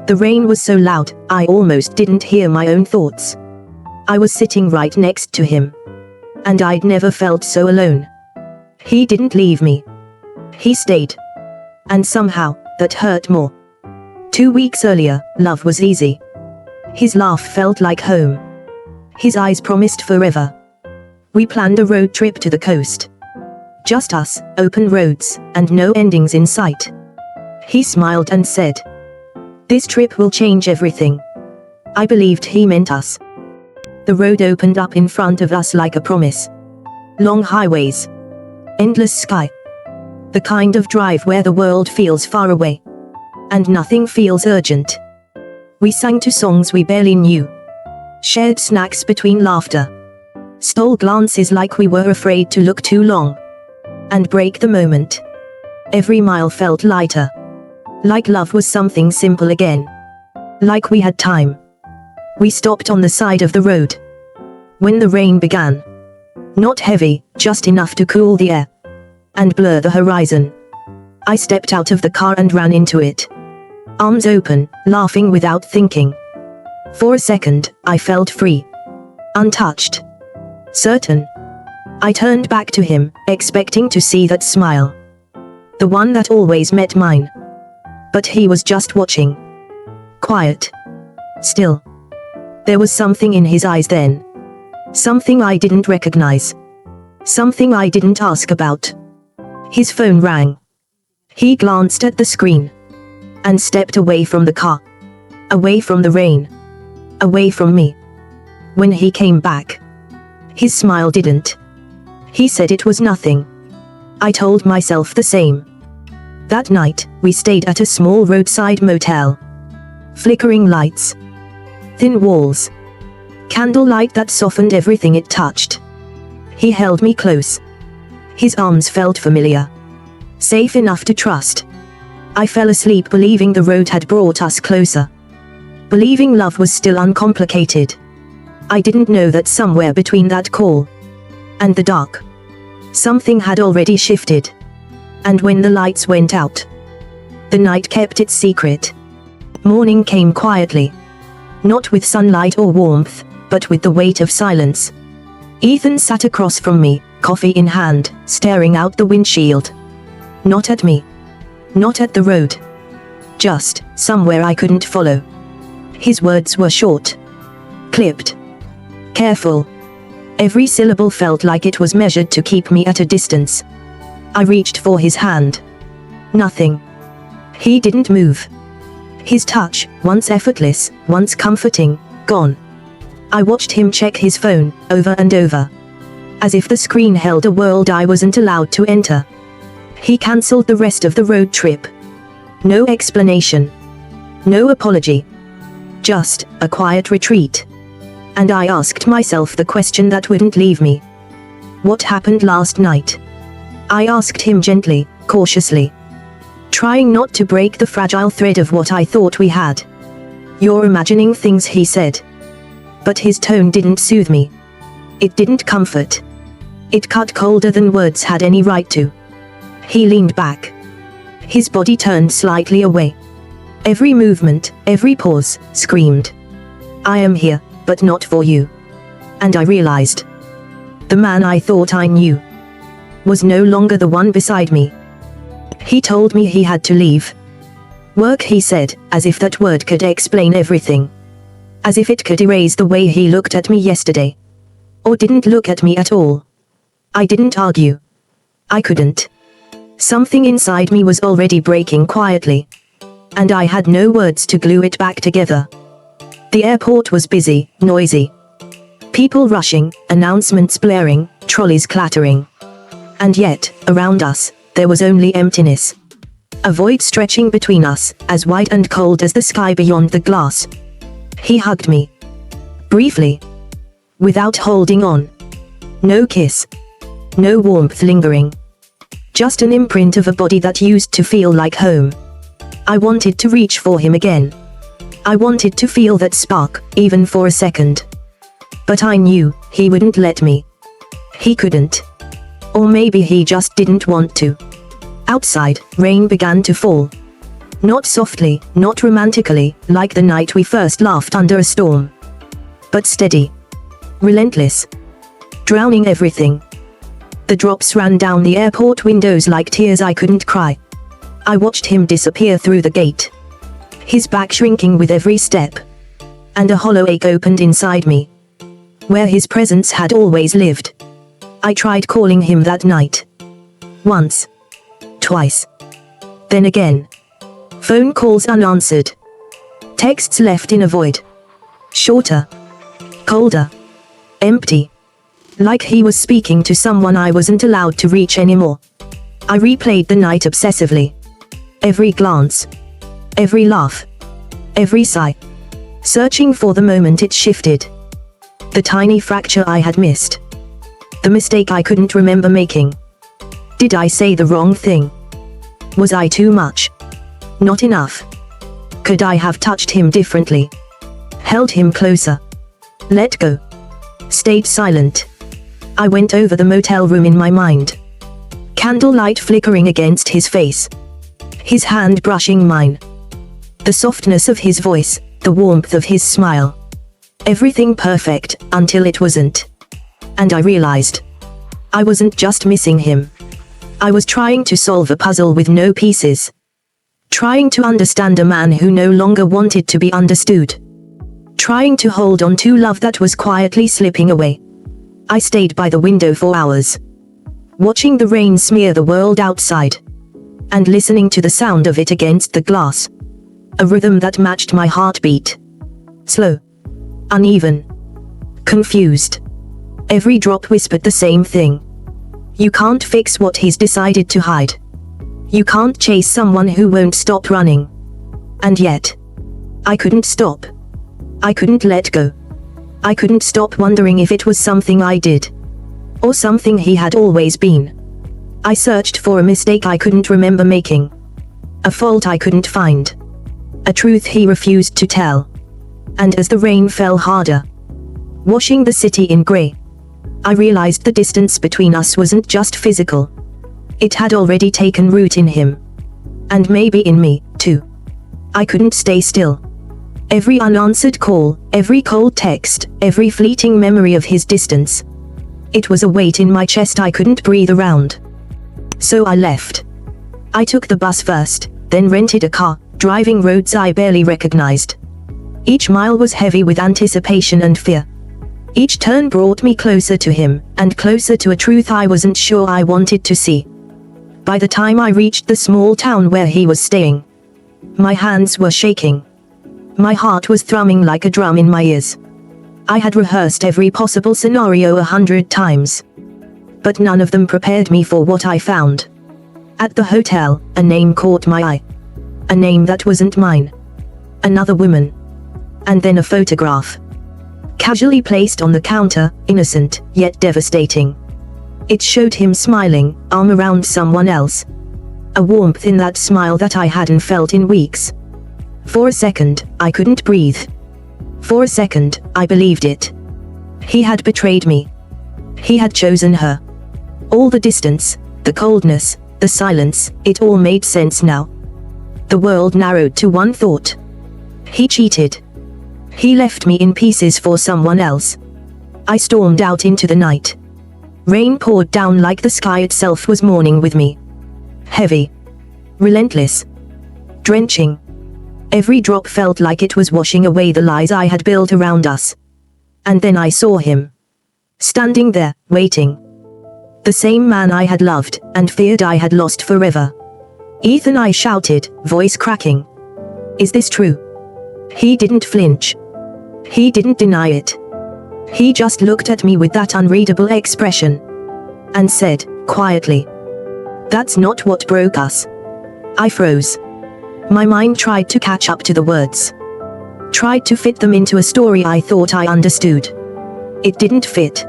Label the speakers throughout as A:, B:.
A: The rain was so loud, I almost didn't hear my own thoughts. I was sitting right next to him. And I'd never felt so alone. He didn't leave me. He stayed. And somehow, that hurt more. 2 weeks earlier, love was easy. His laugh felt like home. His eyes promised forever. We planned a road trip to the coast. Just us, open roads, and no endings in sight. He smiled and said, "This trip will change everything." I believed he meant us. The road opened up in front of us like a promise. Long highways. Endless sky. The kind of drive where the world feels far away. And nothing feels urgent. We sang to songs we barely knew. Shared snacks between laughter. Stole glances like we were afraid to look too long. And break the moment. Every mile felt lighter. Like love was something simple again. Like we had time. We stopped on the side of the road. When the rain began. Not heavy, just enough to cool the air. And blur the horizon. I stepped out of the car and ran into it. Arms open, laughing without thinking. For a second, I felt free. Untouched. Certain. I turned back to him, expecting to see that smile. The one that always met mine. But he was just watching. Quiet. Still. There was something in his eyes then. Something I didn't recognize. Something I didn't ask about. His phone rang. He glanced at the screen. And stepped away from the car. Away from the rain. Away from me. When he came back. His smile didn't. He said it was nothing. I told myself the same. That night, we stayed at a small roadside motel. Flickering lights. Thin walls. Candlelight that softened everything it touched. He held me close. His arms felt familiar. Safe enough to trust. I fell asleep believing the road had brought us closer. Believing love was still uncomplicated. I didn't know that somewhere between that call and the dark, something had already shifted. And when the lights went out, the night kept its secret. Morning came quietly. Not with sunlight or warmth, but with the weight of silence. Ethan sat across from me, coffee in hand, staring out the windshield. Not at me. Not at the road. Just, somewhere I couldn't follow. His words were short. Clipped. Careful. Every syllable felt like it was measured to keep me at a distance. I reached for his hand. Nothing. He didn't move. His touch, once effortless, once comforting, gone. I watched him check his phone, over and over. As if the screen held a world I wasn't allowed to enter. He cancelled the rest of the road trip. No explanation. No apology. Just, a quiet retreat. And I asked myself the question that wouldn't leave me. What happened last night? I asked him gently, cautiously. Trying not to break the fragile thread of what I thought we had. "You're imagining things," he said. But his tone didn't soothe me. It didn't comfort. It cut colder than words had any right to. He leaned back. His body turned slightly away. Every movement, every pause, screamed. "I am here, but not for you." And I realized. The man I thought I knew was no longer the one beside me. He told me he had to leave. Work, he said, as if that word could explain everything. As if it could erase the way he looked at me yesterday. Or didn't look at me at all. I didn't argue. I couldn't. Something inside me was already breaking quietly. And I had no words to glue it back together. The airport was busy, noisy. People rushing, announcements blaring, trolleys clattering. And yet, around us, there was only emptiness. A void stretching between us, as white and cold as the sky beyond the glass. He hugged me. Briefly. Without holding on. No kiss. No warmth lingering. Just an imprint of a body that used to feel like home. I wanted to reach for him again. I wanted to feel that spark, even for a second. But I knew, he wouldn't let me. He couldn't. Or maybe he just didn't want to. Outside, rain began to fall. Not softly, not romantically, like the night we first laughed under a storm. But steady. Relentless. Drowning everything. The drops ran down the airport windows like tears I couldn't cry. I watched him disappear through the gate. His back shrinking with every step. And a hollow ache opened inside me. Where his presence had always lived. I tried calling him that night. Once. Twice. Then again. Phone calls unanswered. Texts left in a void. Shorter. Colder. Empty. Like he was speaking to someone I wasn't allowed to reach anymore. I replayed the night obsessively. Every glance. Every laugh. Every sigh. Searching for the moment it shifted. The tiny fracture I had missed. The mistake I couldn't remember making. Did I say the wrong thing? Was I too much? Not enough? Could I have touched him differently? Held him closer? Let go? Stayed silent? I went over the motel room in my mind. Candlelight flickering against his face. His hand brushing mine. The softness of his voice, the warmth of his smile. Everything perfect, until it wasn't. And I realized. I wasn't just missing him. I was trying to solve a puzzle with no pieces. Trying to understand a man who no longer wanted to be understood. Trying to hold on to love that was quietly slipping away. I stayed by the window for hours. Watching the rain smear the world outside. And listening to the sound of it against the glass. A rhythm that matched my heartbeat. Slow. Uneven. Confused. Every drop whispered the same thing. You can't fix what he's decided to hide. You can't chase someone who won't stop running. And yet, I couldn't stop. I couldn't let go. I couldn't stop wondering if it was something I did. Or something he had always been. I searched for a mistake I couldn't remember making. A fault I couldn't find. A truth he refused to tell. And as the rain fell harder, washing the city in grey, I realized the distance between us wasn't just physical. It had already taken root in him. And maybe in me, too. I couldn't stay still. Every unanswered call, every cold text, every fleeting memory of his distance. It was a weight in my chest I couldn't breathe around. So I left. I took the bus first, then rented a car, driving roads I barely recognized. Each mile was heavy with anticipation and fear. Each turn brought me closer to him, and closer to a truth I wasn't sure I wanted to see. By the time I reached the small town where he was staying, my hands were shaking. My heart was thrumming like a drum in my ears. I had rehearsed every possible scenario 100 times. But none of them prepared me for what I found. At the hotel, a name caught my eye. A name that wasn't mine. Another woman. And then a photograph. Casually placed on the counter, innocent, yet devastating. It showed him smiling, arm around someone else. A warmth in that smile that I hadn't felt in weeks. For a second, I couldn't breathe. For a second, I believed it. He had betrayed me. He had chosen her. All the distance, the coldness, the silence, it all made sense now. The world narrowed to one thought. He cheated. He left me in pieces for someone else. I stormed out into the night. Rain poured down like the sky itself was mourning with me. Heavy. Relentless. Drenching. Every drop felt like it was washing away the lies I had built around us. And then I saw him. Standing there, waiting. The same man I had loved, and feared I had lost forever. Ethan, I shouted, voice cracking. Is this true? He didn't flinch. He didn't deny it. He just looked at me with that unreadable expression. And said, quietly. That's not what broke us. I froze. My mind tried to catch up to the words. Tried to fit them into a story I thought I understood. It didn't fit.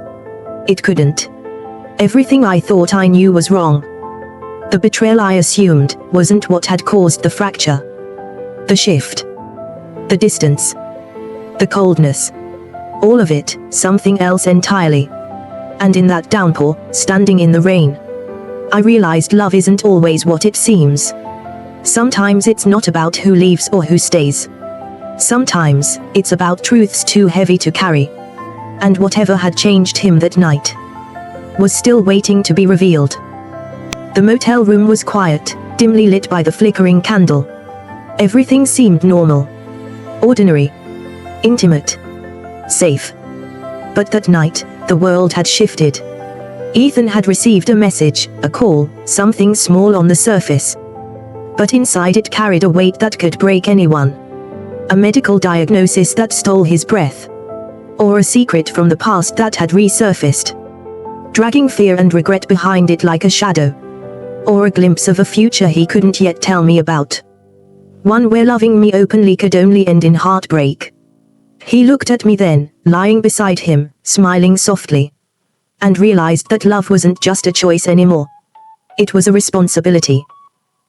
A: It couldn't. Everything I thought I knew was wrong. The betrayal I assumed wasn't what had caused the fracture. The shift. The distance. The coldness. All of it, something else entirely. And in that downpour, standing in the rain, I realized love isn't always what it seems. Sometimes it's not about who leaves or who stays. Sometimes, it's about truths too heavy to carry. And whatever had changed him that night was still waiting to be revealed. The motel room was quiet, dimly lit by the flickering candle. Everything seemed normal, ordinary, intimate, safe. But that night, the world had shifted. Ethan had received a message, a call, something small on the surface. But inside it carried a weight that could break anyone. A medical diagnosis that stole his breath. Or a secret from the past that had resurfaced, dragging fear and regret behind it like a shadow. Or a glimpse of a future he couldn't yet tell me about. One where loving me openly could only end in heartbreak. He looked at me then, lying beside him, smiling softly. And realized that love wasn't just a choice anymore. It was a responsibility.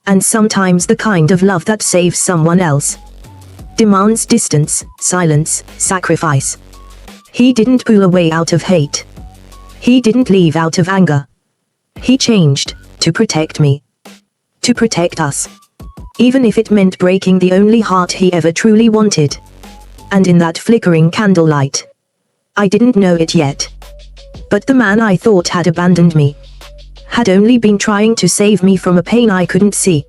A: And sometimes the kind of love that saves someone else demands distance, silence, sacrifice. He didn't pull away out of hate. He didn't leave out of anger. He changed, to protect me. To protect us. Even if it meant breaking the only heart he ever truly wanted. And in that flickering candlelight, I didn't know it yet, but the man I thought had abandoned me had only been trying to save me from a pain I couldn't see.